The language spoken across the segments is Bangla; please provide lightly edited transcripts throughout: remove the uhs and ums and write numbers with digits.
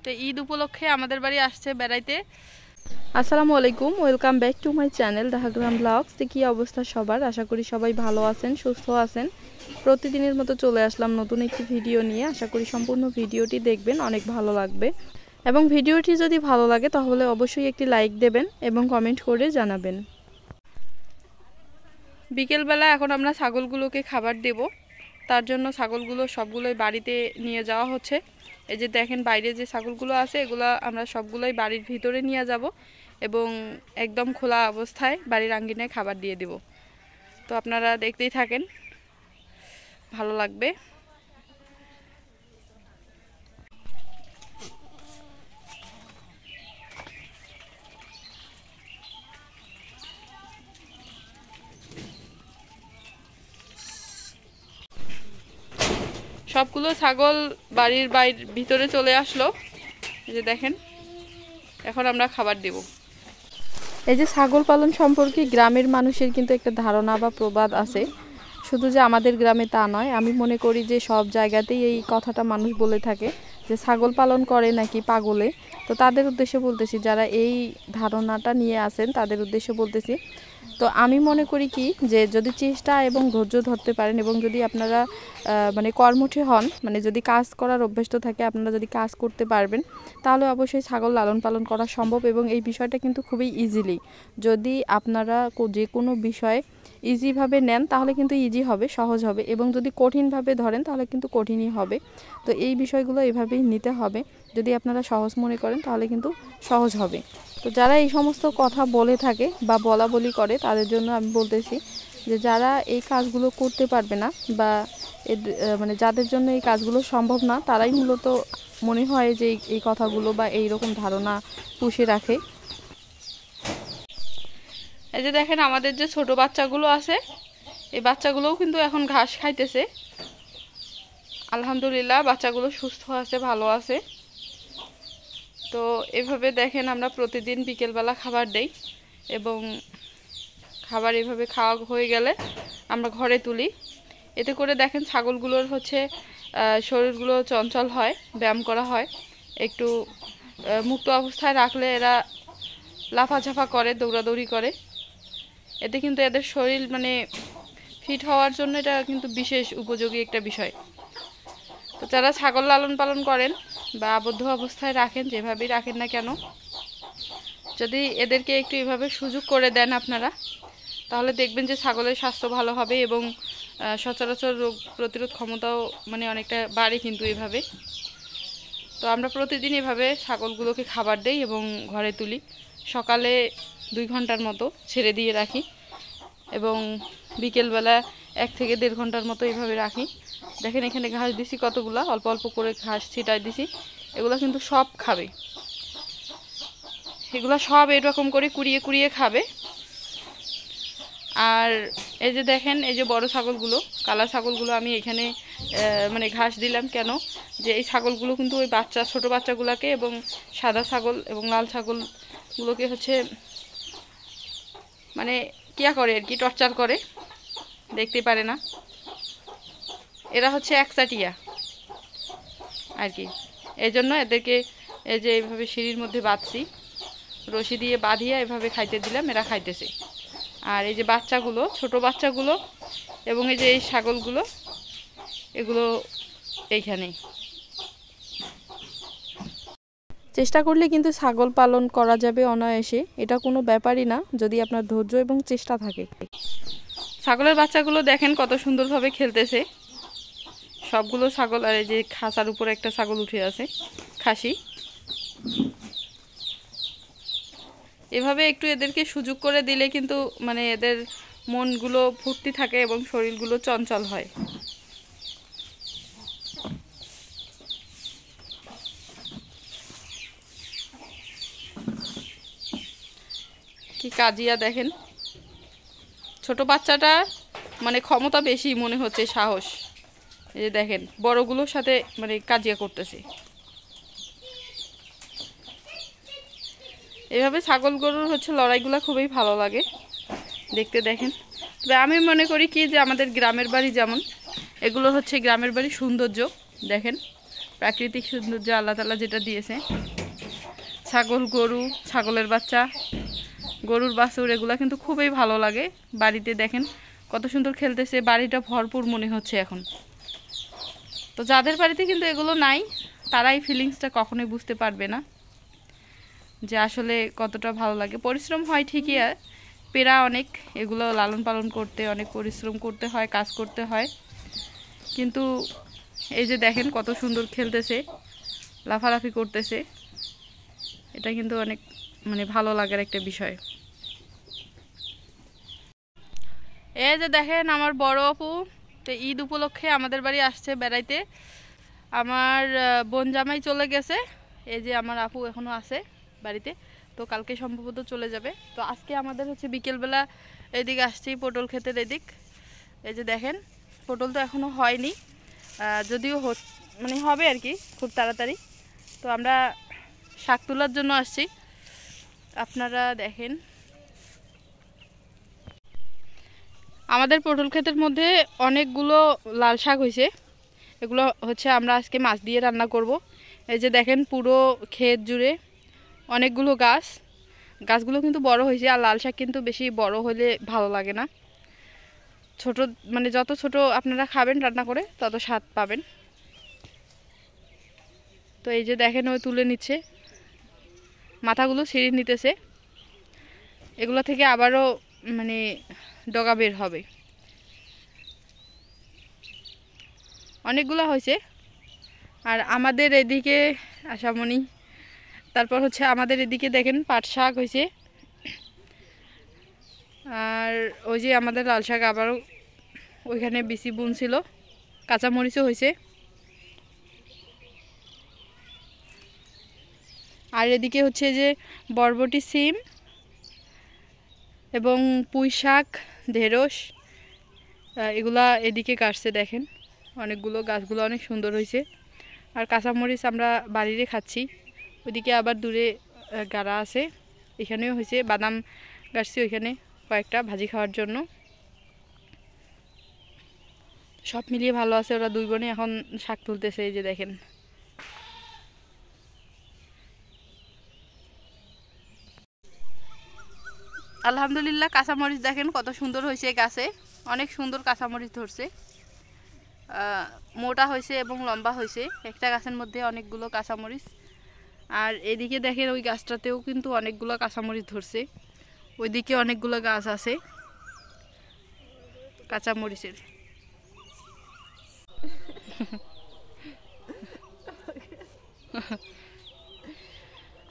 তো ঈদ উপলক্ষে আমাদের বাড়ি আসছে বেড়াইতে। আসসালামু আলাইকুম, welcome back to my channel Dhakagram blogs. তো কী অবস্থা সবার, আশা করি সবাই ভালো আছেন, সুস্থ আছেন। প্রতিদিনের মতো চলে আসলাম নতুন একটি ভিডিও নিয়ে। আশা করি সম্পূর্ণ ভিডিওটি দেখবেন, অনেক ভালো লাগবে। এবং ভিডিওটি যদি ভালো লাগে তাহলে অবশ্যই একটি লাইক দেবেন এবং কমেন্ট করে জানাবেন। বিকেলবেলা এখন আমরা ছাগলগুলোকে খাবার দেব। তার জন্য ছাগলগুলো সবগুলোই বাড়িতে নিয়ে যাওয়া হচ্ছে। এই যে দেখেন বাইরে যে ছাগলগুলো আছে এগুলো আমরা সবগুলোই বাড়ির ভিতরে নিয়ে যাব এবং একদম খোলা অবস্থায় বাড়ির আঙ্গিনায় খাবার দিয়ে দেব। তো আপনারা দেখতেই থাকেন, ভালো লাগবে। সবগুলো ছাগল বাড়ির ভিতরে চলে আসলো। এই যে দেখেন, এখন আমরা খাবার দেব। এই যে ছাগল পালন সম্পর্কে গ্রামের মানুষের কিন্তু একটা ধারণা বা প্রবাদ আছে। শুধু যে আমাদের গ্রামে তা নয়, আমি মনে করি যে সব জায়গাতেই এই কথাটা মানুষ বলে থাকে যে ছাগল পালন করে নাকি পাগলে। তো তাদের উদ্দেশ্যে বলতেছি, যারা এই ধারণাটা নিয়ে আসেন তাদের উদ্দেশ্যে বলতেছি। তো আমি মনে করি কি যে যদি চেষ্টা এবং ধৈর্য ধরতে পারেন এবং যদি আপনারা কর্মঠী হন, যদি কাজ করার অভ্যস্ত থাকে, আপনারা যদি কাজ করতে পারবেন তাহলে অবশ্যই ছাগল লালন পালন করা সম্ভব। এবং এই বিষয়টা কিন্তু খুবই ইজিলি, যদি আপনারা যে কোনো বিষয় ইজিভাবে নেন তাহলে কিন্তু ইজি হবে, সহজ হবে। এবং যদি কঠিনভাবে ধরেন তাহলে কিন্তু কঠিনই হবে। তো এই বিষয়গুলো এভাবেই নিতে হবে। যদি আপনারা সহজ মনে করেন তাহলে কিন্তু সহজ হবে। তো যারা এই সমস্ত কথা বলে থাকে বা বলা বলি করে তাদের জন্য আমি বলতেছি যে যারা এই কাজগুলো করতে পারবে না বা যাদের জন্য এই কাজগুলো সম্ভব না, তারাই মূলত মনে হয় যে এই কথাগুলো বা এই রকম ধারণা পুষে রাখে। এই যে দেখেন আমাদের যে ছোট বাচ্চাগুলো আছে, এই বাচ্চাগুলোও কিন্তু এখন ঘাস খাইতেছে। আলহামদুলিল্লাহ বাচ্চাগুলো সুস্থ আছে, ভালো আছে। তো এভাবে দেখেন আমরা প্রতিদিন বিকেলবেলা খাবার দেই এবং খাবার এভাবে খাওয়া হয়ে গেলে আমরা ঘরে তুলি। এতে করে দেখেন ছাগলগুলোর শরীরগুলো চঞ্চল হয়, ব্যায়াম করা হয়। একটু মুক্ত অবস্থায় রাখলে এরা লাফাঝাফা করে, দৌড়াদৌড়ি করে। এতে কিন্তু এদের শরীর ফিট হওয়ার জন্য এটা কিন্তু বিশেষ উপযোগী একটা বিষয়। তো যারা ছাগল লালন পালন করেন বা আবদ্ধ অবস্থায় রাখেন, যেভাবেই রাখেন না কেন, যদি এদেরকে একটু এভাবে সুযোগ করে দেন আপনারা, তাহলে দেখবেন যে ছাগলের স্বাস্থ্য ভালো হবে এবং সচরাচর রোগ প্রতিরোধ ক্ষমতাও অনেকটা বাড়ে কিন্তু এভাবে। তো আমরা প্রতিদিন এভাবে ছাগলগুলোকে খাবার দেই এবং ঘরে তুলি। সকালে 2 ঘন্টার মতো ছেড়ে দিয়ে রাখি এবং বিকেলবেলা 1 থেকে 1.5 ঘন্টার মতো এইভাবে রাখি। দেখেন এখানে ঘাস দিছি কতগুলা, অল্প অল্প করে ঘাস ছিটাই দিছি। এগুলো কিন্তু সব খাবে, এগুলো সব এরকম করে কুড়িয়ে কুড়িয়ে খাবে। আর এই যে দেখেন, এই যে বড় ছাগলগুলো, কালা ছাগলগুলো আমি এখানে ঘাস দিলাম কেন, যে এই ছাগলগুলো কিন্তু ওই ছোট বাচ্চাগুলোকে এবং সাদা ছাগল এবং লাল ছাগলগুলোকে কিয়া করে আর কি, টর্চার করে, দেখতে পারে না। এরা একচাটিয়া আর কি। এই জন্য এদেরকে এই যে এইভাবে সিঁড়ির মধ্যে বাঁধছি, রশি দিয়ে বাঁধিয়ে এভাবে খাইতে দিলাম, এরা খাইতেছে। আর এই যে বাচ্চাগুলো, ছোট বাচ্চাগুলো এবং এই যে এই ছাগলগুলো, এগুলো এইখানে। চেষ্টা করলে কিন্তু ছাগল পালন করা যাবে অনায়াসে, এটা কোনো ব্যাপারই না যদি আপনার ধৈর্য এবং চেষ্টা থাকে। ছাগলের বাচ্চাগুলো দেখেন কত সুন্দরভাবে খেলতেছে সবগুলো ছাগল। আর এই যে খাঁচার উপরে একটা ছাগল উঠে আছে, খাসি। এভাবে একটু এদেরকে সুযোগ করে দিলে কিন্তু এদের মনগুলো ফুর্তি থাকে এবং শরীরগুলো চঞ্চল হয়। কি কাজিয়া দেখেন, ছোট বাচ্চাটা ক্ষমতা বেশি মনে হচ্ছে, সাহস। এই যে দেখেন বড়গুলোর সাথে কাজিয়া করতেছে। এভাবে ছাগল গরুর লড়াইগুলো খুবই ভালো লাগে দেখতে। দেখেন, তবে আমি মনে করি কি যে আমাদের গ্রামের বাড়ি যেমন, এগুলো গ্রামের বাড়ি সৌন্দর্য। দেখেন প্রাকৃতিক সৌন্দর্য আল্লাহ তাআলা যেটা দিয়েছে। ছাগল, গরু, ছাগলের বাচ্চা, গরুর বাছুর এগুলা কিন্তু খুবই ভালো লাগে। বাড়িতে দেখেন কত সুন্দর খেলতেছে, বাড়িটা ভরপুর মনে হচ্ছে এখন। তো যাদের বাড়িতে কিন্তু এগুলো নাই তারা এই ফিলিংসটা কখনোই বুঝতে পারবে না যে আসলে কতটা ভালো লাগে। পরিশ্রম হয় ঠিকই, পেরা অনেক, এগুলো লালন পালন করতে অনেক পরিশ্রম করতে হয়, কাজ করতে হয়। কিন্তু এই যে দেখেন কত সুন্দর খেলতেছে, লাফালাফি করতেছে, এটা কিন্তু অনেক মানে ভালো লাগার একটা বিষয়। এই যে দেখেন আমার বড় আপু তো ঈদ উপলক্ষে আমাদের বাড়ি আসছে বেড়াইতে। আমার বোন জামাই চলে গেছে, এই যে আমার আপু এখনো আছে বাড়িতে, তো কালকে সম্ভবত চলে যাবে। তো আজকে আমাদের হচ্ছে বিকেলবেলা এদিকে আসছি পটল ক্ষেতের এদিক। এই যে দেখেন পটল তো এখনো হয়নি, যদিও মানে হবে আর কি খুব তাড়াতাড়ি। তো আমরা শাক তোলার জন্য আসছি, আপনারা দেখেন। আমাদের পটল ক্ষেতের মধ্যে অনেকগুলো লাল শাক হয়েছে, এগুলো হচ্ছে আমরা আজকে মাছ দিয়ে রান্না করব। এই যে দেখেন পুরো ক্ষেত জুড়ে অনেকগুলো গাছ, গাছগুলো কিন্তু বড় হয়েছে। আর লাল শাক কিন্তু বেশি বড় হলে ভালো লাগে না, ছোট মানে যত ছোট আপনারা খাবেন রান্না করে তত স্বাদ পাবেন। তো এই যে দেখেন ওই তুলে নিচ্ছে, মাথাগুলো ছিঁড়ে নিতেছে, এগুলো থেকে আবারও মানে ডগা বের হবে। অনেকগুলো হয়েছে। আর আমাদের এদিকে আশামণি, তারপর হচ্ছে আমাদের এদিকে দেখেন পাট শাক হয়েছে। আর ওই যে আমাদের লাল শাক আবারও ওইখানে বিচি বুনছিল, কাঁচামরিচও হয়েছে। আর এদিকে হচ্ছে যে বরবটি, সিম এবং পুঁই শাক, ঢেঁড়স, এগুলা এদিকে কাটছে দেখেন অনেকগুলো, গাছগুলো অনেক সুন্দর হয়েছে। আর কাঁচামরিচ আমরা বাড়িতে খাচ্ছি, ওইদিকে আবার দূরে গাড়া আছে, এখানেও হয়েছে। বাদাম গাছছি ওইখানে কয়েকটা ভাজি খাওয়ার জন্য। সব মিলিয়ে ভালো আছে, ওরা দুই বোনে এখন শাক তুলতেছে। এই যে দেখেন আলহামদুলিল্লাহ কাঁচামরিচ দেখেন কত সুন্দর হয়েছে, গাছে অনেক সুন্দর কাঁচামরিচ ধরছে, মোটা হয়েছে এবং লম্বা হয়েছে। একটা গাছের মধ্যে অনেকগুলো কাঁচামরিচ। আর এদিকে দেখেন ওই গাছটাতেও কিন্তু অনেকগুলো কাঁচামরিচ ধরছে, ওইদিকে অনেকগুলো গাছ আছে কাঁচামরিচের।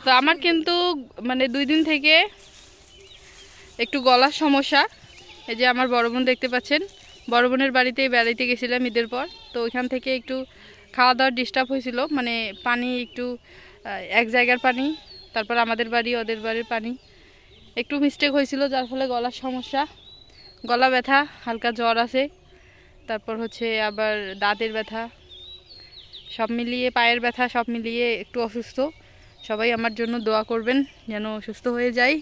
তো আমার কিন্তু মানে 2 দিন থেকে একটু গলার সমস্যা। এই যে আমার বড় বোন দেখতে পাচ্ছেন, বড় বোনের বাড়িতে বেড়াইতে গেছিলাম ঈদের পর, তো ওইখান থেকে একটু খাওয়া দাওয়ার ডিস্টার্ব হয়েছিল, মানে পানি একটু এক জায়গার পানি, তারপর আমাদের বাড়ি ওদের বাড়ির পানি একটু মিস্টেক হয়েছিল, যার ফলে গলার সমস্যা, গলা ব্যথা, হালকা জ্বর আছে, তারপর হচ্ছে আবার দাঁতের ব্যথা, সব মিলিয়ে পায়ের ব্যথা, সব মিলিয়ে একটু অসুস্থ। সবাই আমার জন্য দোয়া করবেন যেন সুস্থ হয়ে যাই।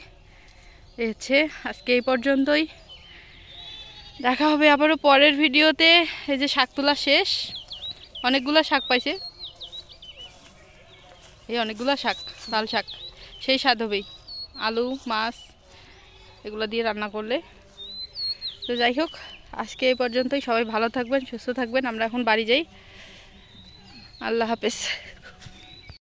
এই হচ্ছে আজকে এই পর্যন্তই, দেখা হবে আবারও পরের ভিডিওতে। এই যে শাক তোলা শেষ, অনেকগুলো শাক পাইছে, এই অনেকগুলো শাক, লাল শাক, সেই স্বাদ হবেই আলু মাছ এগুলো দিয়ে রান্না করলে। তো যাই হোক আজকে এই পর্যন্তই, সবাই ভালো থাকবেন, সুস্থ থাকবেন। আমরা এখন বাড়ি যাই, আল্লাহ হাফেজ।